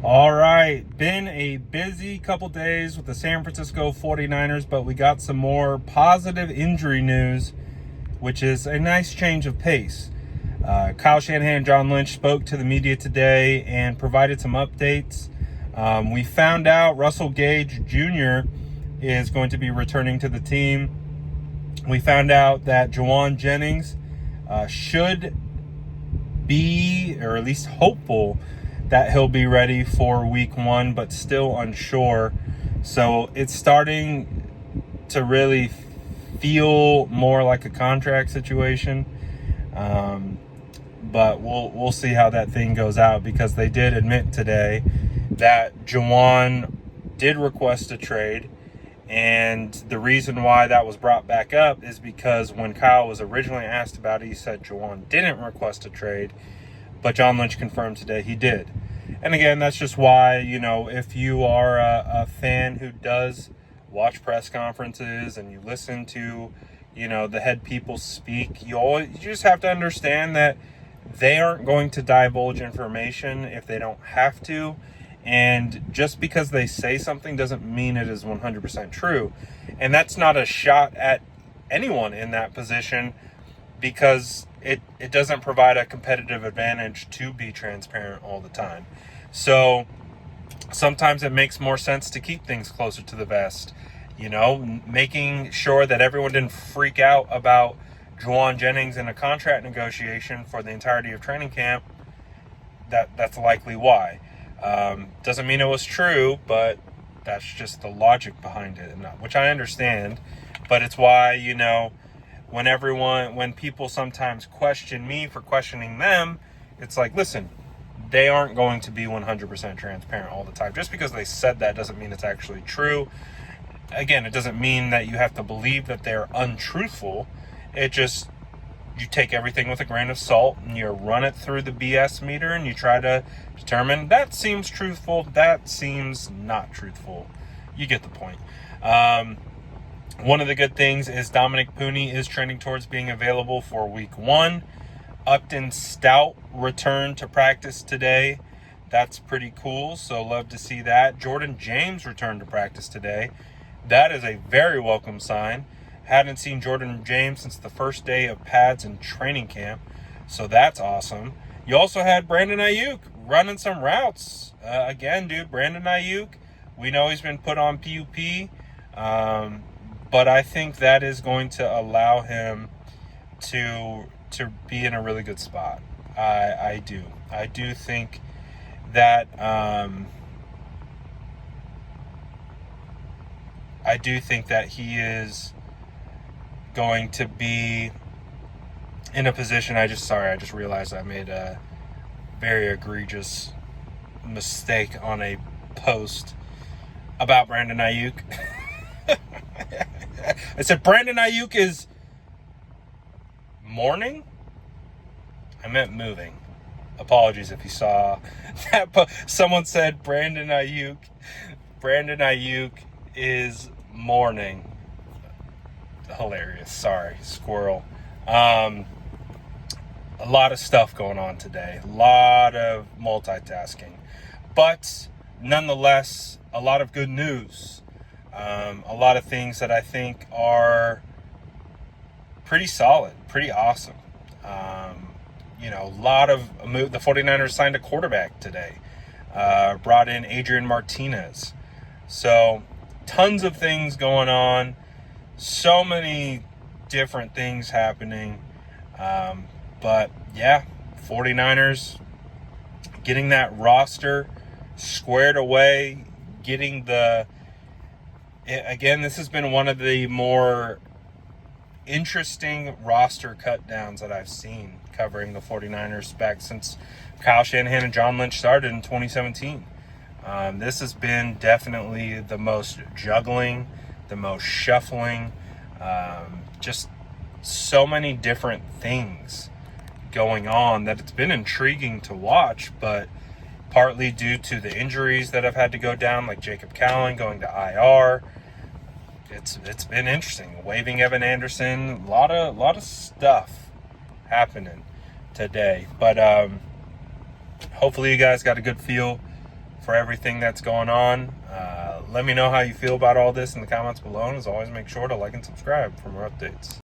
All right, been a busy couple days with the San Francisco 49ers, but we got some more positive injury news, which is a nice change of pace. Kyle Shanahan and John Lynch spoke to the media today and provided some updates. We found out Russell Gage Jr. is going to be returning to the team. We found out that Jauan Jennings should be, or at least hopeful, that he'll be ready for week 1, but still unsure. So it's starting to really feel more like a contract situation. But we'll see how that thing goes out, because they did admit today that Jauan did request a trade. And the reason why that was brought back up is because when Kyle was originally asked about it, he said Jauan didn't request a trade, but John Lynch confirmed today he did. And again, that's just why, if you are a fan who does watch press conferences and you listen to, the head people speak, you just have to understand that they aren't going to divulge information if they don't have to. And just because they say something doesn't mean it is 100% true. And that's not a shot at anyone in that position, because it doesn't provide a competitive advantage to be transparent all the time. So sometimes it makes more sense to keep things closer to the vest, making sure that everyone didn't freak out about Jauan Jennings in a contract negotiation for the entirety of training camp. That's likely why. Doesn't mean it was true, but that's just the logic behind it, which I understand. But it's why, when people sometimes question me for questioning them, it's like, listen, they aren't going to be 100% transparent all the time. Just because they said that doesn't mean it's actually true. Again, it doesn't mean that you have to believe that they're untruthful. It just, you take everything with a grain of salt and you run it through the BS meter and you try to determine that seems truthful, that seems not truthful. You get the point. One of the good things is Dominic Puni is trending towards being available for week 1. Upton Stout returned to practice today. That's pretty cool, so love to see that. Jordan James returned to practice today. That is a very welcome sign. Hadn't seen Jordan James since the first day of pads and training camp, so that's awesome. You also had Brandon Ayuk running some routes. Again, Brandon Ayuk, we know he's been put on PUP, but I think that is going to allow him to be in a really good spot. I do think that he is going to be in a position. I just realized I made a very egregious mistake on a post about Brandon Ayuk. I said Brandon Ayuk is mourning. I meant moving. Apologies if you saw that. But someone said Brandon Ayuk is mourning. Hilarious. Sorry, squirrel. A lot of stuff going on today. A lot of multitasking. But nonetheless, a lot of good news. A lot of things that I think are pretty solid, pretty awesome. A lot of the 49ers signed a quarterback today. Brought in Adrian Martinez. So tons of things going on. So many different things happening. But yeah, 49ers getting that roster squared away, getting again, this has been one of the more interesting roster cut downs that I've seen covering the 49ers back since Kyle Shanahan and John Lynch started in 2017. This has been definitely the most juggling, the most shuffling, just so many different things going on that it's been intriguing to watch, but partly due to the injuries that have had to go down, like Jacob Callan going to IR. It's been interesting. Waiving Evan Anderson, a lot of stuff happening today. But hopefully you guys got a good feel for everything that's going on. Let me know how you feel about all this in the comments below. And as always, make sure to like and subscribe for more updates.